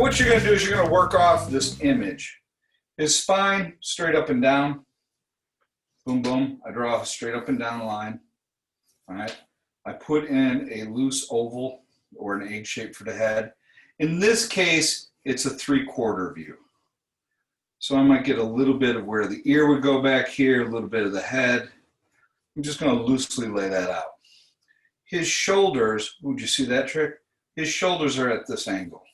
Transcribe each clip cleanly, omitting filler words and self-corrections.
what you're going to do is you're going to work off this image. His spine, straight up and down. Boom, boom. I draw a straight up and down line. All right. I put in a loose oval or an egg shape for the head. In this case, it's a 3/4 view. So I might get a little bit of where the ear would go back here, a little bit of the head. I'm just going to loosely lay that out. His shoulders, would you see that trick? His shoulders are at this angle.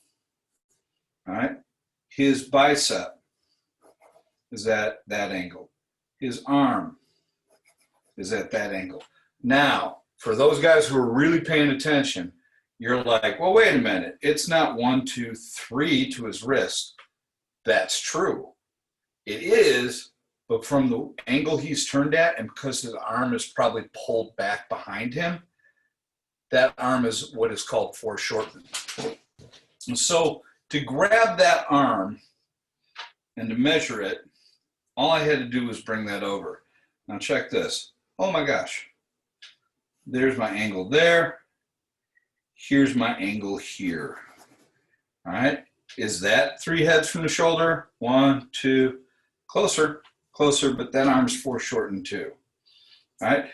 All right. His bicep is at that angle. His arm is at that angle. Now, for those guys who are really paying attention, you're like, well, wait a minute. It's not 1, 2, 3 to his wrist. That's true. It is, but from the angle he's turned at, and because his arm is probably pulled back behind him, that arm is what is called foreshortened. And so to grab that arm and to measure it, all I had to do was bring that over. Now check this. Oh my gosh. There's my angle there. Here's my angle here. All right. Is that 3 heads from the shoulder? 1, 2, closer, but that arm's foreshortened too. All right.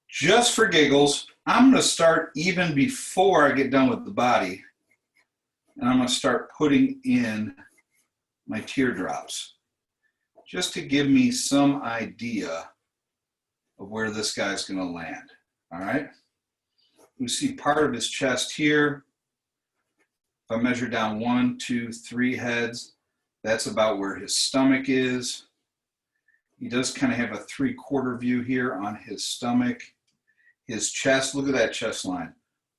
Just for giggles, I'm going to start even before I get done with the body. And I'm going to start putting in my teardrops just to give me some idea of where this guy's going to land. All right. We see part of his chest here. If I measure down 1, 2, 3 heads, that's about where his stomach is. He does kind of have a 3/4 view here on his stomach. His chest, look at that chest line.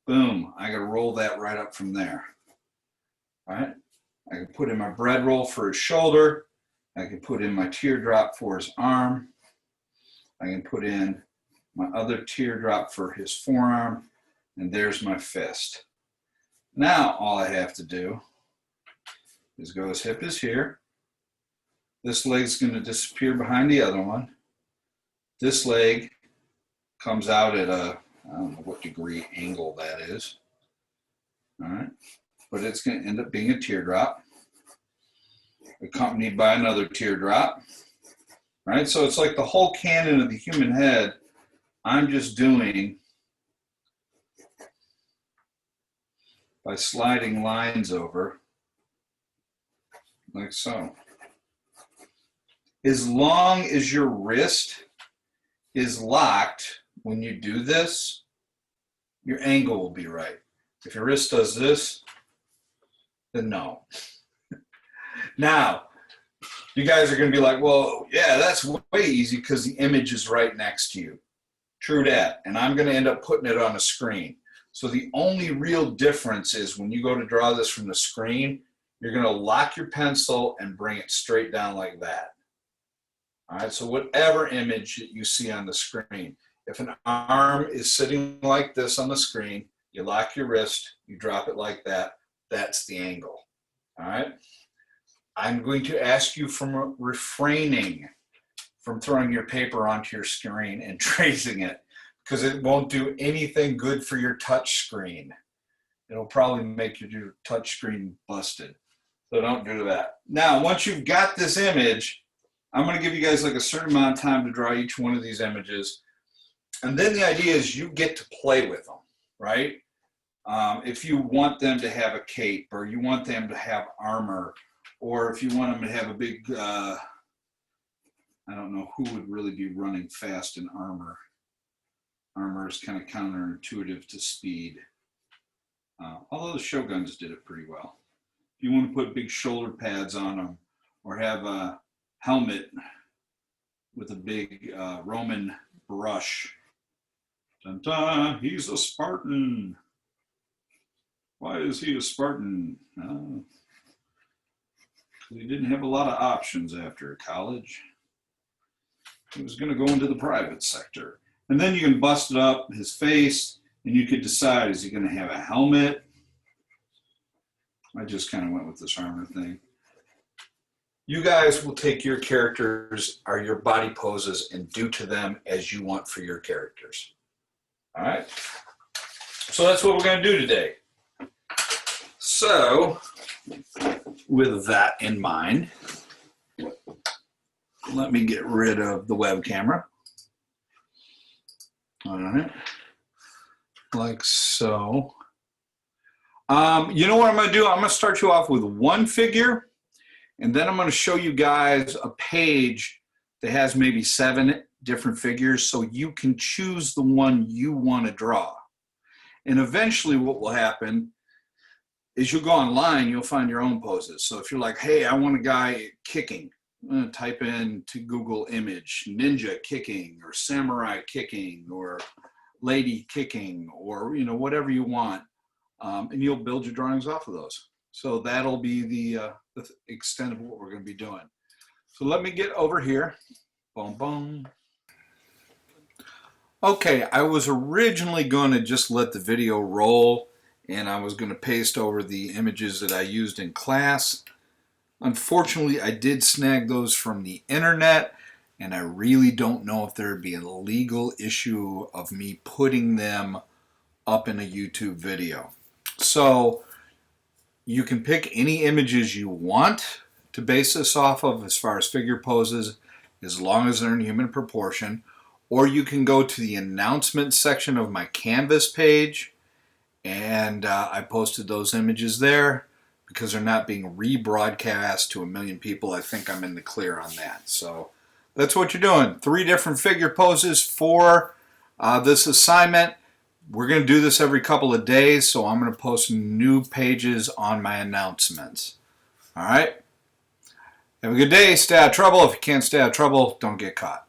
Boom, I gotta roll that right up from there. All right, I can put in my bread roll for his shoulder. I can put in my teardrop for his arm. I can put in my other teardrop for his forearm, and there's my fist. Now all I have to do is go, his hip is here. This leg's going to disappear behind the other one. This leg comes out at a, I don't know what degree angle that is. All right, but it's going to end up being a teardrop, accompanied by another teardrop. All right, so it's like the whole canon of the human head. I'm just doing by sliding lines over, like so. As long as your wrist is locked when you do this, your angle will be right. If your wrist does this, then no. Now, you guys are going to be like, well, yeah, that's way easy because the image is right next to you. True that. And I'm going to end up putting it on a screen. So the only real difference is when you go to draw this from the screen, you're going to lock your pencil and bring it straight down like that. All right, so whatever image that you see on the screen, if an arm is sitting like this on the screen, you lock your wrist, you drop it like that, that's the angle. All right, I'm going to ask you from refraining from throwing your paper onto your screen and tracing it, because it won't do anything good for your touch screen. It'll probably make your touch screen busted. So don't do that. Now, once you've got this image, I'm going to give you guys like a certain amount of time to draw each one of these images. And then the idea is you get to play with them, right? If you want them to have a cape, or you want them to have armor, or if you want them to have a big, I don't know who would really be running fast in armor. Armor is kind of counterintuitive to speed. Although the Shoguns did it pretty well. If you want to put big shoulder pads on them, or have a helmet with a big Roman brush. Dun dun, he's a Spartan. Why is he a Spartan? He didn't have a lot of options after college. He was going to go into the private sector. And then you can bust it up, his face, and you could decide, is he going to have a helmet? I just kind of went with this armor thing. You guys will take your characters or your body poses and do to them as you want for your characters. All right? So that's what we're going to do today. So, with that in mind, let me get rid of the web camera. All right, like so. You know what I'm going to do? I'm going to start you off with one figure, and then I'm going to show you guys a page that has maybe 7 different figures, so you can choose the one you want to draw. And eventually what will happen is you'll go online, you'll find your own poses. So if you're like, hey, I want a guy kicking, I'm going to type in to Google image, ninja kicking, or samurai kicking, or lady kicking, or whatever you want. And you'll build your drawings off of those. So that'll be the extent of what we're going to be doing. So let me get over here. Boom, boom. Okay, I was originally going to just let the video roll, and I was going to paste over the images that I used in class. Unfortunately, I did snag those from the internet, and I really don't know if there'd be a legal issue of me putting them up in a YouTube video. So you can pick any images you want to base this off of as far as figure poses, as long as they're in human proportion. Or you can go to the announcement section of my Canvas page, and I posted those images there. Because they're not being rebroadcast to 1 million people, I think I'm in the clear on that. So that's what you're doing. 3 different figure poses for this assignment. We're going to do this every couple of days, so I'm going to post new pages on my announcements. All right? Have a good day. Stay out of trouble. If you can't stay out of trouble, don't get caught.